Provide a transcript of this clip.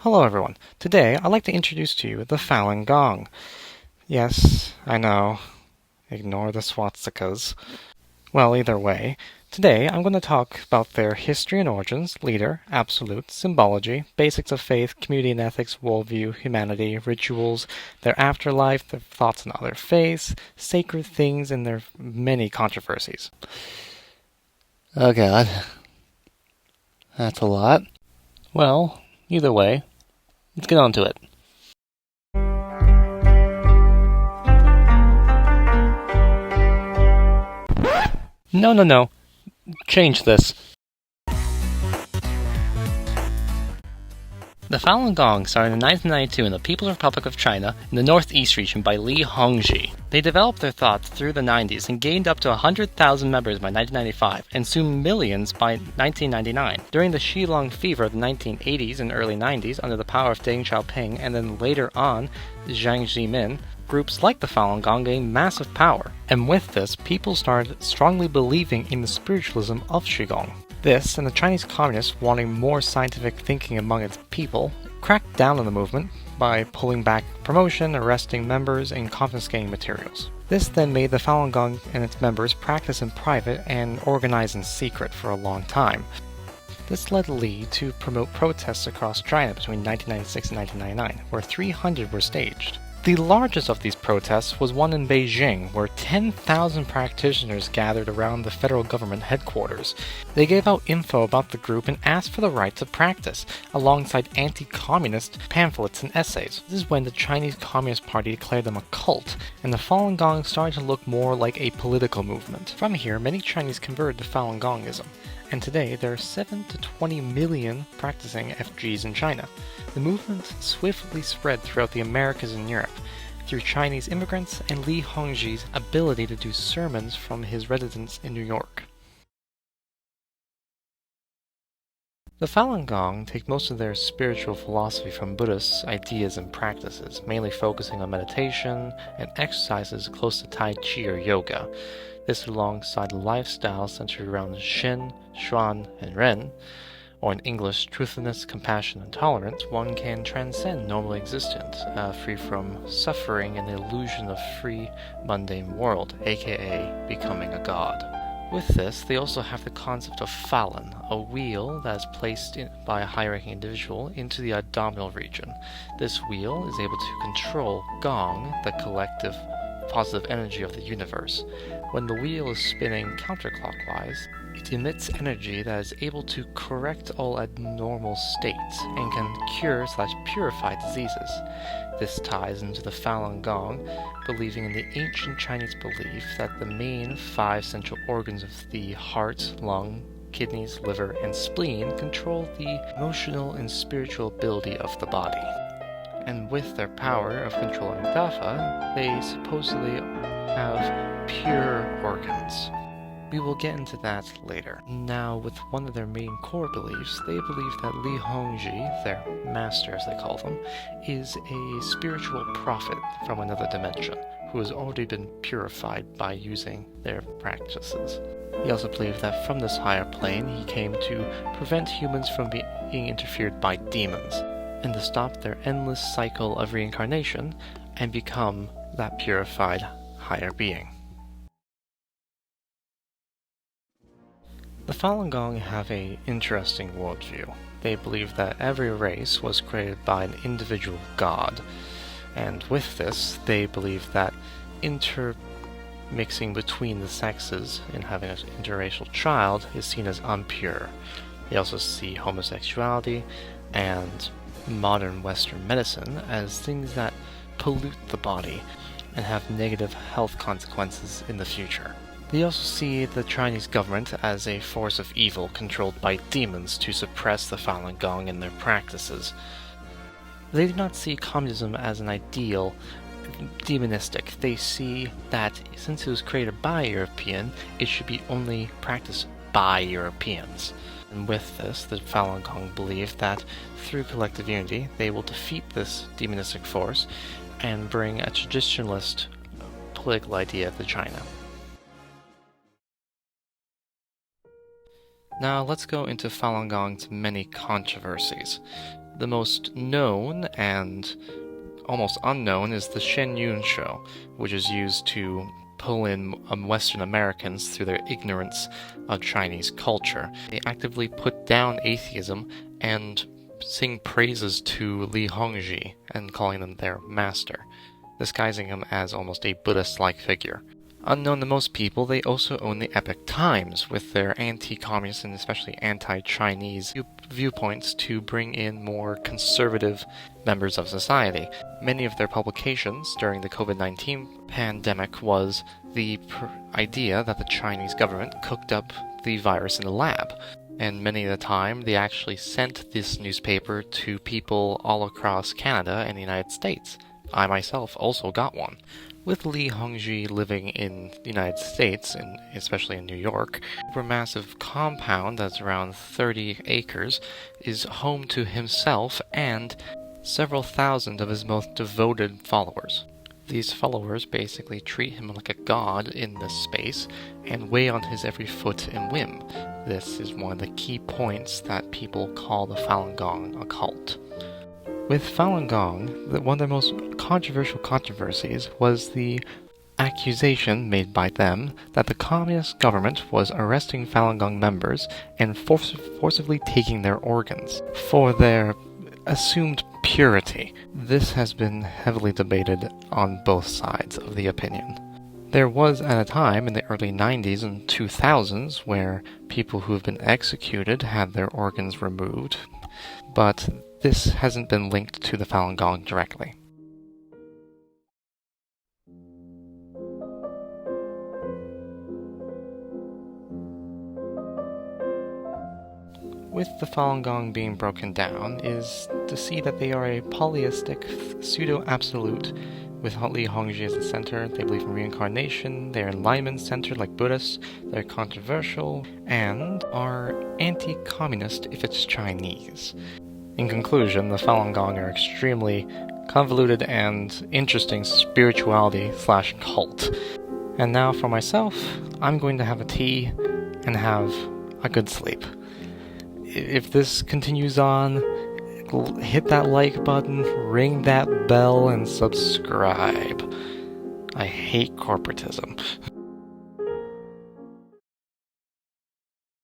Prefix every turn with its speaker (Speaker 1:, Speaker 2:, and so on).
Speaker 1: Hello everyone. Today I'd like to introduce to you the Falun Gong. Yes, I know. Ignore the swastikas. Well, either way, today I'm going to talk about their history and origins, leader, absolute, symbology, basics of faith, community and ethics, worldview, humanity, rituals, their afterlife, their thoughts on other faiths, sacred things, and their many controversies. Oh god. That's a lot. Well, either way, let's get on to it. No. Change this. The Falun Gong started in 1992 in the People's Republic of China in the northeast region by Li Hongzhi. They developed their thoughts through the 90s and gained up to 100,000 members by 1995 and soon millions by 1999. During the Shilong fever of the 1980s and early 90s under the power of Deng Xiaoping and then later on Jiang Zemin, groups like the Falun Gong gained massive power. And with this, people started strongly believing in the spiritualism of Qigong. This, and the Chinese Communists wanting more scientific thinking among its people, cracked down on the movement by pulling back promotion, arresting members, and confiscating materials. This then made the Falun Gong and its members practice in private and organize in secret for a long time. This led Li to promote protests across China between 1996 and 1999, where 300 were staged. The largest of these protests was one in Beijing, where 10,000 practitioners gathered around the federal government headquarters. They gave out info about the group and asked for the right to practice, alongside anti-communist pamphlets and essays. This is when the Chinese Communist Party declared them a cult, and the Falun Gong started to look more like a political movement. From here, many Chinese converted to Falun Gongism, and today there are 7 to 20 million practicing FGs in China. The movement swiftly spread throughout the Americas and Europe through Chinese immigrants and Li Hongzhi's ability to do sermons from his residence in New York. The Falun Gong take most of their spiritual philosophy from Buddhist ideas and practices, mainly focusing on meditation and exercises close to Tai Chi or yoga. This alongside a lifestyle centered around Shen, Xuan, and Ren, or in English, truthfulness, compassion, and tolerance. One can transcend normal existence, free from suffering and the illusion of free, mundane world, aka becoming a god. With this, they also have the concept of Falun, a wheel that is placed by a high-ranking individual into the abdominal region. This wheel is able to control Gong, the collective positive energy of the universe. When the wheel is spinning counterclockwise, it emits energy that is able to correct all abnormal states and can cure/purify diseases. This ties into the Falun Gong, believing in the ancient Chinese belief that the main 5 central organs of the heart, lung, kidneys, liver, and spleen control the emotional and spiritual ability of the body. And with their power of controlling Dafa, they supposedly have pure organs. We will get into that later. Now, with one of their main core beliefs, they believe that Li Hongzhi, their master as they call them, is a spiritual prophet from another dimension, who has already been purified by using their practices. He also believed that from this higher plane, he came to prevent humans from being interfered by demons, and to stop their endless cycle of reincarnation and become that purified higher being. The Falun Gong have an interesting worldview. They believe that every race was created by an individual god, and with this, they believe that intermixing between the sexes and having an interracial child is seen as impure. They also see homosexuality and modern Western medicine as things that pollute the body and have negative health consequences in the future. They also see the Chinese government as a force of evil controlled by demons to suppress the Falun Gong and their practices. They do not see communism as an ideal demonistic. They see that since it was created by a European, it should be only practiced by Europeans. And with this, the Falun Gong believe that through collective unity, they will defeat this demonistic force and bring a traditionalist political idea to China. Now let's go into Falun Gong's many controversies. The most known and almost unknown is the Shen Yun show, which is used to pull in Western Americans through their ignorance of Chinese culture. They actively put down atheism and sing praises to Li Hongzhi and calling them their master, disguising him as almost a Buddhist-like figure. Unknown to most people, they also own the Epoch Times, with their anti-communist and especially anti-Chinese viewpoints to bring in more conservative members of society. Many of their publications during the COVID-19 pandemic was the idea that the Chinese government cooked up the virus in a lab. And many of the time, they actually sent this newspaper to people all across Canada and the United States. I myself also got one. With Li Hongzhi living in the United States, and especially in New York, a supermassive compound that's around 30 acres is home to himself and several thousand of his most devoted followers. These followers basically treat him like a god in this space and weigh on his every foot and whim. This is one of the key points that people call the Falun Gong a cult. With Falun Gong, one of the most controversial controversies was the accusation made by them that the communist government was arresting Falun Gong members and forcibly taking their organs for their assumed purity. This has been heavily debated on both sides of the opinion. There was at a time in the early 90s and 2000s where people who have been executed had their organs removed, but this hasn't been linked to the Falun Gong directly. With the Falun Gong being broken down is to see that they are a polyistic pseudo-absolute with Li Hongzhi as the center. They believe in reincarnation, they're enlightenment-centered like Buddhists, they're controversial, and are anti-communist if it's Chinese. In conclusion, the Falun Gong are extremely convoluted and interesting spirituality/cult. And now for myself, I'm going to have a tea and have a good sleep. If this continues on, hit that like button, ring that bell, and subscribe. I hate corporatism.